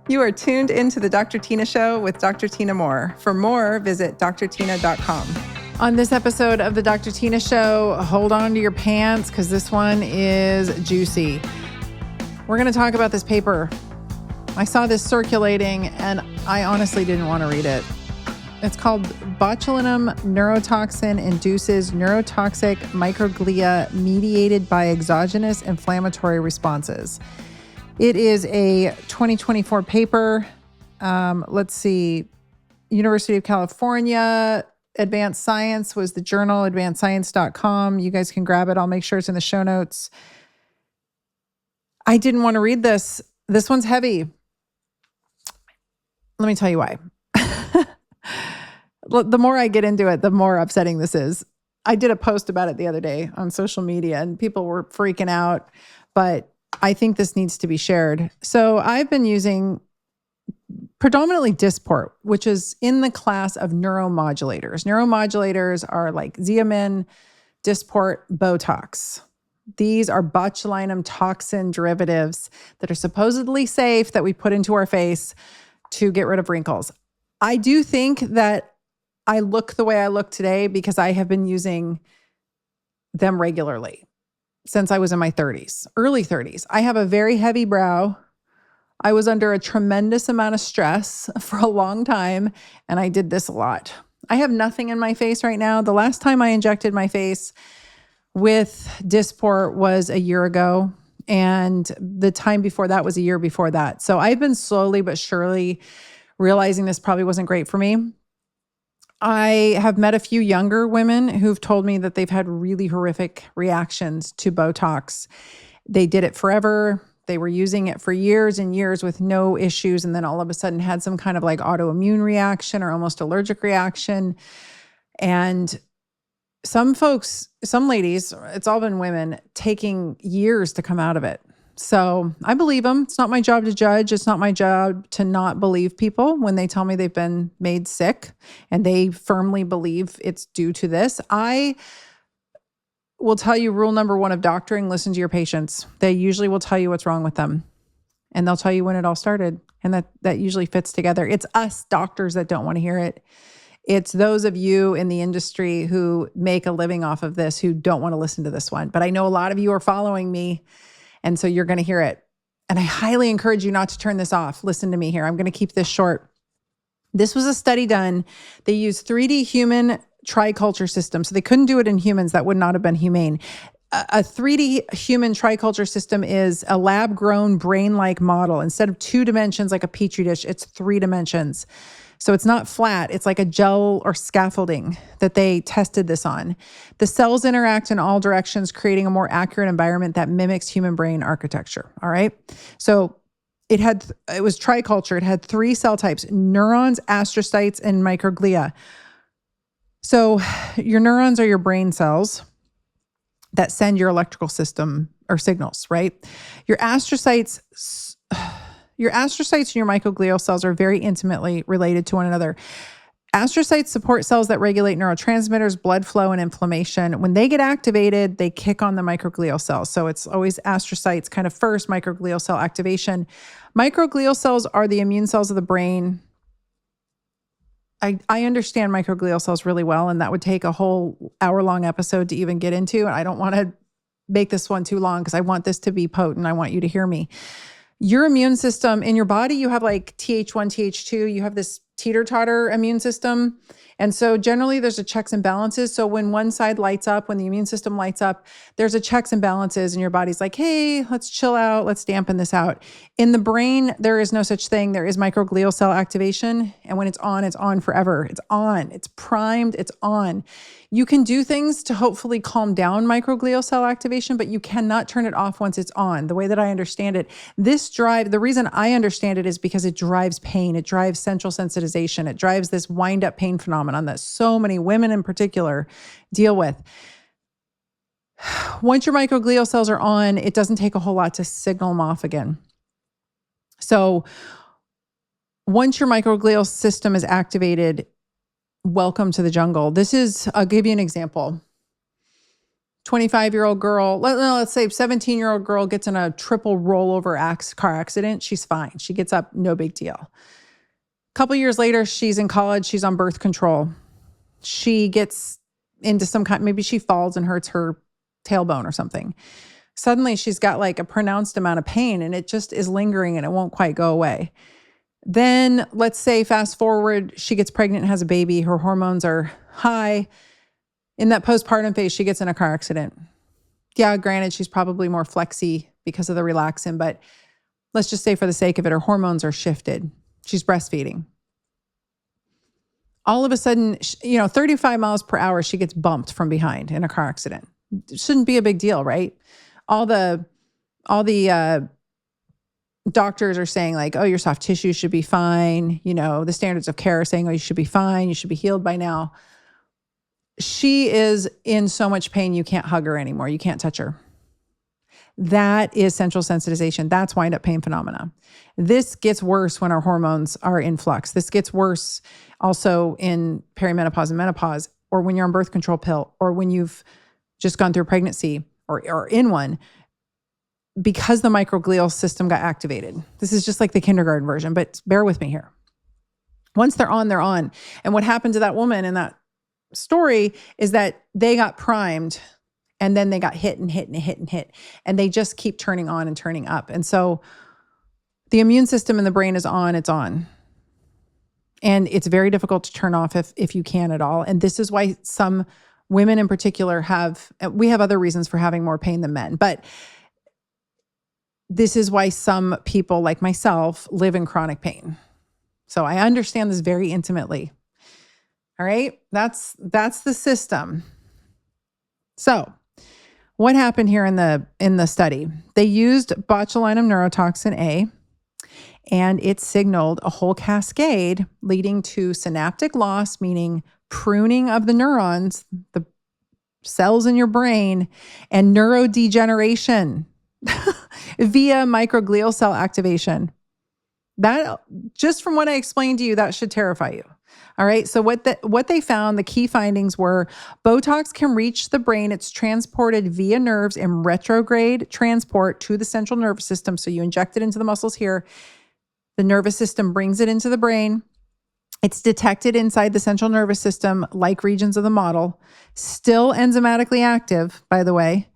You are tuned into the Dr. Tina Show with Dr. Tina Moore. For more, visit drtyna.com. On this episode of the Dr. Tina Show, hold on to your pants because this one is juicy. We're going to talk about this paper. I saw this circulating and I honestly didn't want to read it. It's called Botulinum Neurotoxin Induces Neurotoxic Microglia Mediated by Exogenous Inflammatory Responses. It is a 2024 paper. Let's see. University of California, Advanced Science was the journal, advancedscience.com. You guys can grab it. I'll make sure it's in the show notes. I didn't want to read this. This one's heavy. Let me tell you why. The more I get into it, the more upsetting this is. I did a post about it the other day on social media and people were freaking out, but I think this needs to be shared. So I've been using predominantly Dysport, which is in the class of neuromodulators. Neuromodulators are like Xeomin, Dysport, Botox. These are botulinum toxin derivatives that are supposedly safe that we put into our face to get rid of wrinkles. I do think that I look the way I look today because I have been using them regularly since I was in my 30s, early 30s. I have a very heavy brow. I was under a tremendous amount of stress for a long time, and I did this a lot. I have nothing in my face right now. The last time I injected my face with Dysport was a year ago, and the time before that was a year before that. So I've been slowly but surely realizing this probably wasn't great for me. I have met a few younger women who've told me that they've had really horrific reactions to Botox. They did it forever. They were using it for years and years with no issues. And then all of a sudden had some kind of like autoimmune reaction or almost allergic reaction. And some folks, some ladies, it's all been women, taking years to come out of it. So I believe them. It's not my job to judge. It's not my job to not believe people when they tell me they've been made sick and they firmly believe it's due to this. I will tell you rule number one of doctoring: listen to your patients. They usually will tell you what's wrong with them and they'll tell you when it all started. And that usually fits together. It's us doctors that don't want to hear it. It's those of you in the industry who make a living off of this who don't want to listen to this one. But I know a lot of you are following me, and so you're going to hear it. And I highly encourage you not to turn this off. Listen to me here. I'm going to keep this short. This was a study done. They used 3D human triculture system. So they couldn't do it in humans. That would not have been humane. A 3D human triculture system is a lab-grown brain-like model. Instead of 2 dimensions like a petri dish, it's 3 dimensions. So it's not flat. It's like a gel or scaffolding that they tested this on. The cells interact in all directions, creating a more accurate environment that mimics human brain architecture. All right. So it was triculture. It had 3 cell types: neurons, astrocytes, and microglia. So your neurons are your brain cells that send your electrical system or signals, right? Your astrocytes and your microglial cells are very intimately related to one another. Astrocytes support cells that regulate neurotransmitters, blood flow, and inflammation. When they get activated, they kick on the microglial cells. So it's always astrocytes kind of first, microglial cell activation. Microglial cells are the immune cells of the brain. I understand microglial cells really well, and that would take a whole hour-long episode to even get into. And I don't want to make this one too long because I want this to be potent. I want you to hear me. Your immune system in your body, you have like Th1, Th2, you have this teeter-totter immune system. And so generally there's a checks and balances. So when one side lights up, when the immune system lights up, there's a checks and balances and your body's like, hey, let's chill out. Let's dampen this out. In the brain, there is no such thing. There is microglial cell activation. And when it's on forever. It's on, it's primed, it's on. You can do things to hopefully calm down microglial cell activation, but you cannot turn it off once it's on. The way that I understand it, the reason I understand it is because it drives pain. It drives central sensitization. It drives this wind-up pain phenomenon that so many women in particular deal with. Once your microglial cells are on, it doesn't take a whole lot to signal them off again. So once your microglial system is activated, welcome to the jungle. I'll give you an example. 25-year-old girl, let's say 17-year-old girl gets in a triple rollover car accident. She's fine. She gets up, no big deal. A couple years later, she's in college. She's on birth control. She gets into some kind, maybe she falls and hurts her tailbone or something. Suddenly she's got like a pronounced amount of pain and it just is lingering and it won't quite go away. Then let's say fast forward, she gets pregnant and has a baby. Her hormones are high. In that postpartum phase, she gets in a car accident. Yeah, granted, she's probably more flexy because of the relaxin, but let's just say for the sake of it, her hormones are shifted. She's breastfeeding. All of a sudden, 35 miles per hour, she gets bumped from behind in a car accident. It shouldn't be a big deal, right? All the doctors are saying like, oh, your soft tissue should be fine. The standards of care are saying, oh, you should be fine. You should be healed by now. She is in so much pain, you can't hug her anymore. You can't touch her. That is central sensitization. That's wind-up pain phenomena. This gets worse when our hormones are in flux. This gets worse also in perimenopause and menopause, or when you're on birth control pill, or when you've just gone through pregnancy or in one, because the microglial system got activated. This is just like the kindergarten version, but bear with me here. Once they're on, they're on. And what happened to that woman in that story is that they got primed and then they got hit and hit and hit and hit. And they just keep turning on and turning up. And so the immune system in the brain is on, it's on. And it's very difficult to turn off if you can at all. And this is why some women in particular we have other reasons for having more pain than men, but this is why some people like myself live in chronic pain. So I understand this very intimately. All right, that's the system. So what happened here in the study? They used botulinum neurotoxin A, and it signaled a whole cascade leading to synaptic loss, meaning pruning of the neurons, the cells in your brain, and neurodegeneration via microglial cell activation. That, just from what I explained to you, that should terrify you. All right. So what they found, the key findings were Botox can reach the brain. It's transported via nerves in retrograde transport to the central nervous system. So you inject it into the muscles here. The nervous system brings it into the brain. It's detected inside the central nervous system, like regions of the model, still enzymatically active, by the way.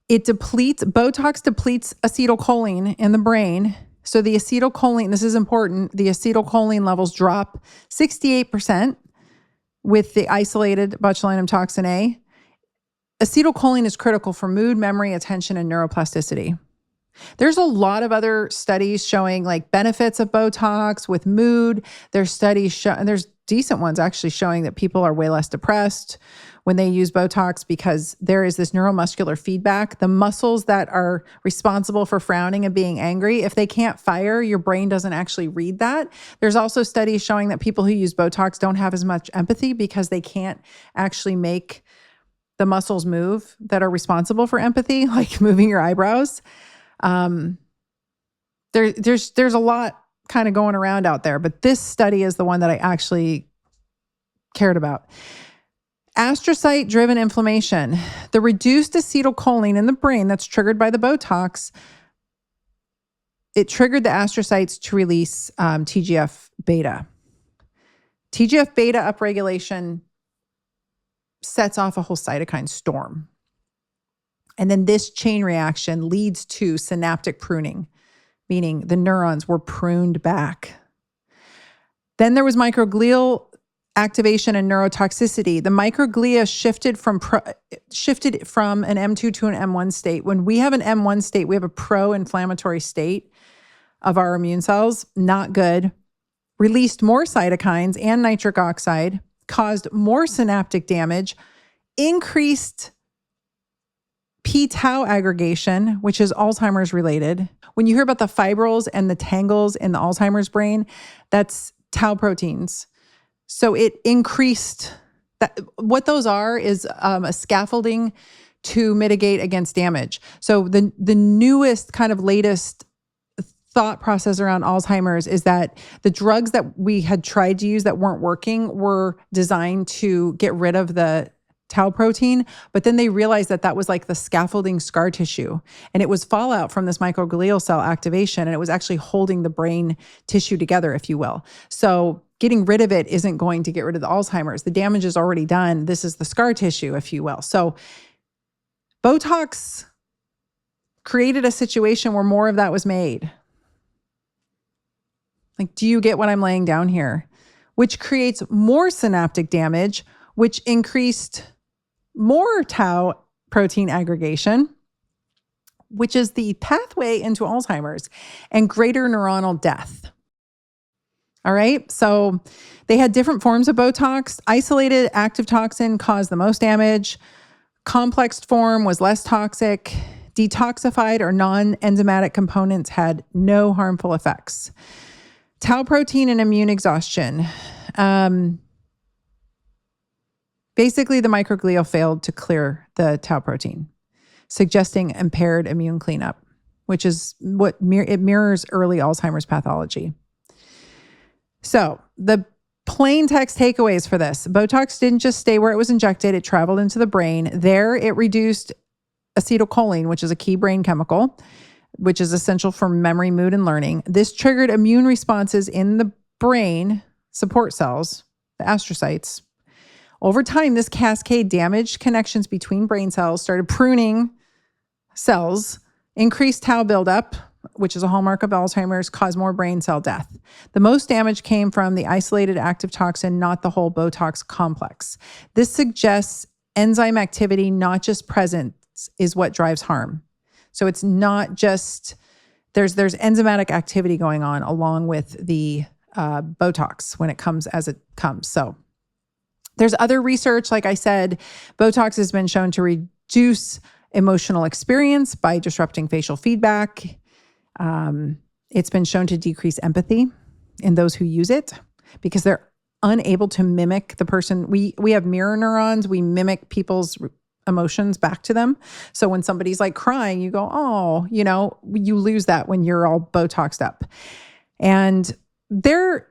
Botox depletes acetylcholine in the brain. So the acetylcholine, this is important, the acetylcholine levels drop 68% with the isolated botulinum toxin A. Acetylcholine is critical for mood, memory, attention, and neuroplasticity. There's a lot of other studies showing like benefits of Botox with mood. There's studies and there's decent ones actually showing that people are way less depressed when they use Botox because there is this neuromuscular feedback. The muscles that are responsible for frowning and being angry, if they can't fire, your brain doesn't actually read that. There's also studies showing that people who use Botox don't have as much empathy because they can't actually make the muscles move that are responsible for empathy, like moving your eyebrows. There's a lot kind of going around out there, but this study is the one that I actually cared about. Astrocyte-driven inflammation. The reduced acetylcholine in the brain that's triggered by the Botox, it triggered the astrocytes to release TGF-beta. TGF-beta upregulation sets off a whole cytokine storm. And then this chain reaction leads to synaptic pruning, meaning the neurons were pruned back. Then there was microglial activation and neurotoxicity. The microglia shifted from an M2 to an M1 state. When we have an M1 state, we have a pro-inflammatory state of our immune cells. Not good. Released more cytokines and nitric oxide, caused more synaptic damage, increased p-tau aggregation, which is Alzheimer's related. When you hear about the fibrils and the tangles in the Alzheimer's brain, that's tau proteins. So it increased that. What those are is a scaffolding to mitigate against damage. So the newest kind of latest thought process around Alzheimer's is that the drugs that we had tried to use that weren't working were designed to get rid of the tau protein, but then they realized that that was like the scaffolding scar tissue. And it was fallout from this microglial cell activation. And it was actually holding the brain tissue together, if you will. So getting rid of it isn't going to get rid of the Alzheimer's. The damage is already done. This is the scar tissue, if you will. So Botox created a situation where more of that was made. Like, do you get what I'm laying down here? Which creates more synaptic damage, which increased more tau protein aggregation, which is the pathway into Alzheimer's, and greater neuronal death. All right. So they had different forms of Botox. Isolated active toxin caused the most damage. Complex form was less toxic. Detoxified or non-enzymatic components had no harmful effects. Tau protein and immune exhaustion. Basically, the microglial failed to clear the tau protein, suggesting impaired immune cleanup, which is what it mirrors early Alzheimer's pathology. So the plain text takeaways for this: Botox didn't just stay where it was injected, it traveled into the brain. There, it reduced acetylcholine, which is a key brain chemical, which is essential for memory, mood, and learning. This triggered immune responses in the brain support cells, the astrocytes. Over time, this cascade damaged connections between brain cells, started pruning cells, increased tau buildup, which is a hallmark of Alzheimer's, caused more brain cell death. The most damage came from the isolated active toxin, not the whole Botox complex. This suggests enzyme activity, not just presence, is what drives harm. So it's not just, there's enzymatic activity going on along with the Botox when it comes as it comes. So there's other research. Like I said, Botox has been shown to reduce emotional experience by disrupting facial feedback. It's been shown to decrease empathy in those who use it because they're unable to mimic the person. We have mirror neurons. We mimic people's emotions back to them. So when somebody's like crying, you go, oh, you lose that when you're all Botoxed up. And they're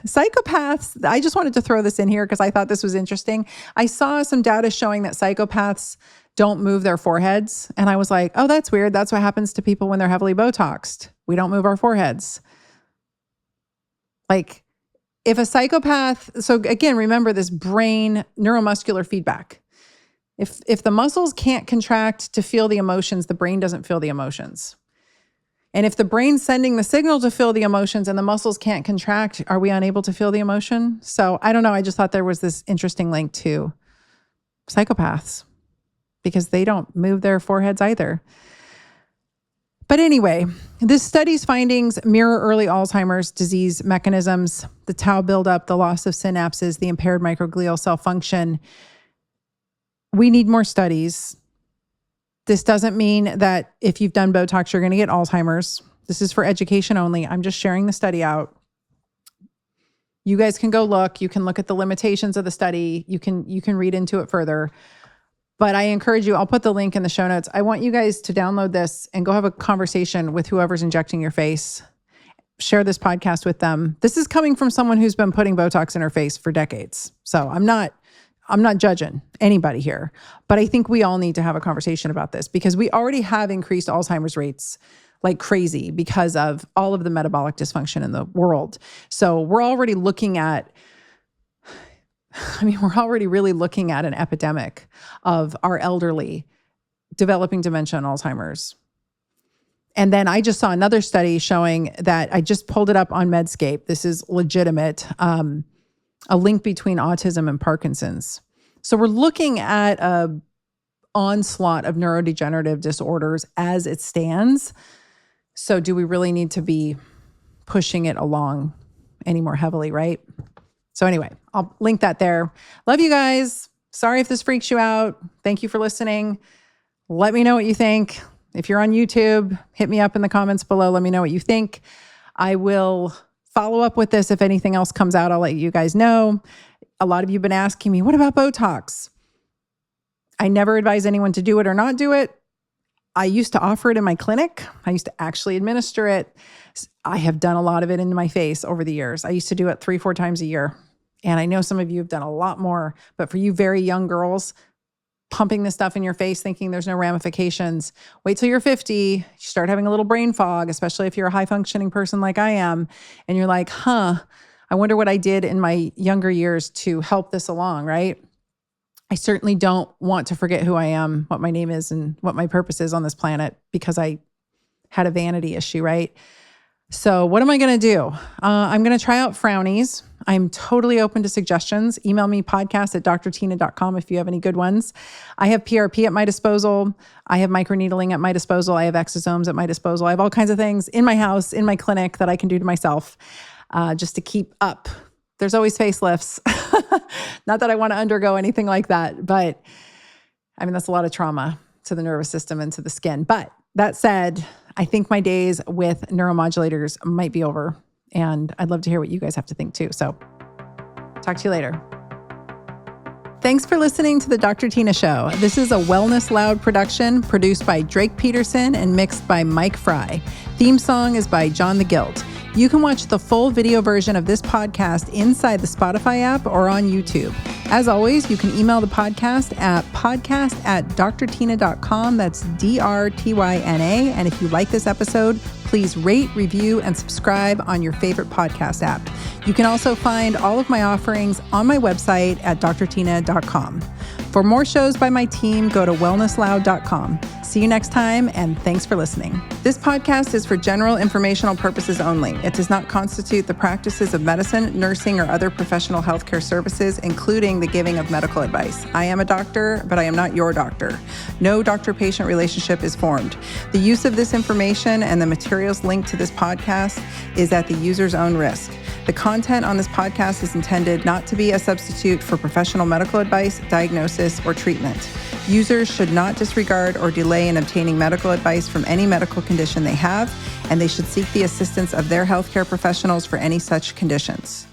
psychopaths. I just wanted to throw this in here because I thought this was interesting. I saw some data showing that psychopaths don't move their foreheads. And I was like, oh, that's weird. That's what happens to people when they're heavily Botoxed. We don't move our foreheads. Like if a psychopath, so again, remember this brain neuromuscular feedback. If the muscles can't contract to feel the emotions, the brain doesn't feel the emotions. And if the brain's sending the signal to feel the emotions and the muscles can't contract, are we unable to feel the emotion? So I don't know. I just thought there was this interesting link to psychopaths because they don't move their foreheads either. But anyway, this study's findings mirror early Alzheimer's disease mechanisms, the tau buildup, the loss of synapses, the impaired microglial cell function. We need more studies. This doesn't mean that if you've done Botox, you're going to get Alzheimer's. This is for education only. I'm just sharing the study out. You guys can go look. You can look at the limitations of the study. You can read into it further. But I encourage you, I'll put the link in the show notes. I want you guys to download this and go have a conversation with whoever's injecting your face. Share this podcast with them. This is coming from someone who's been putting Botox in her face for decades. So I'm not judging anybody here, but I think we all need to have a conversation about this because we already have increased Alzheimer's rates like crazy because of all of the metabolic dysfunction in the world. So we're already looking at, we're already really looking at an epidemic of our elderly developing dementia and Alzheimer's. And then I just saw another study showing that, I just pulled it up on Medscape. This is legitimate. A link between autism and Parkinson's. So we're looking at a onslaught of neurodegenerative disorders as it stands. So do we really need to be pushing it along any more heavily, right? So anyway, I'll link that there. Love you guys. Sorry if this freaks you out. Thank you for listening. Let me know what you think. If you're on YouTube, hit me up in the comments below. Let me know what you think. I will follow up with this. If anything else comes out, I'll let you guys know. A lot of you have been asking me, what about Botox? I never advise anyone to do it or not do it. I used to offer it in my clinic. I used to actually administer it. I have done a lot of it into my face over the years. I used to do it 3-4 times a year. And I know some of you have done a lot more, but for you very young girls, pumping this stuff in your face thinking there's no ramifications. Wait till you're 50, you start having a little brain fog, especially if you're a high functioning person like I am. And you're like, I wonder what I did in my younger years to help this along, right? I certainly don't want to forget who I am, what my name is, and what my purpose is on this planet because I had a vanity issue, right? So what am I going to do? I'm going to try out frownies. I'm totally open to suggestions. Email me podcast@drtyna.com if you have any good ones. I have PRP at my disposal. I have microneedling at my disposal. I have exosomes at my disposal. I have all kinds of things in my house, in my clinic that I can do to myself just to keep up. There's always facelifts. Not that I want to undergo anything like that, but I mean, that's a lot of trauma to the nervous system and to the skin. But that said, I think my days with neuromodulators might be over, and I'd love to hear what you guys have to think too. So talk to you later. Thanks for listening to the Dr. Tina Show. This is a Wellness Loud production produced by Drake Peterson and mixed by Mike Fry. Theme song is by John the Guild. You can watch the full video version of this podcast inside the Spotify app or on YouTube. As always, you can email the podcast at podcast@drtyna.com. That's DRTYNA. And if you like this episode, please rate, review, and subscribe on your favorite podcast app. You can also find all of my offerings on my website at drtyna.com. For more shows by my team, go to wellnessloud.com. See you next time, and thanks for listening. This podcast is for general informational purposes only. It does not constitute the practices of medicine, nursing, or other professional healthcare services, including the giving of medical advice. I am a doctor, but I am not your doctor. No doctor-patient relationship is formed. The use of this information and the materials linked to this podcast is at the user's own risk. The content on this podcast is intended not to be a substitute for professional medical advice, diagnosis, or treatment. Users should not disregard or delay in obtaining medical advice from any medical condition they have, and they should seek the assistance of their healthcare professionals for any such conditions.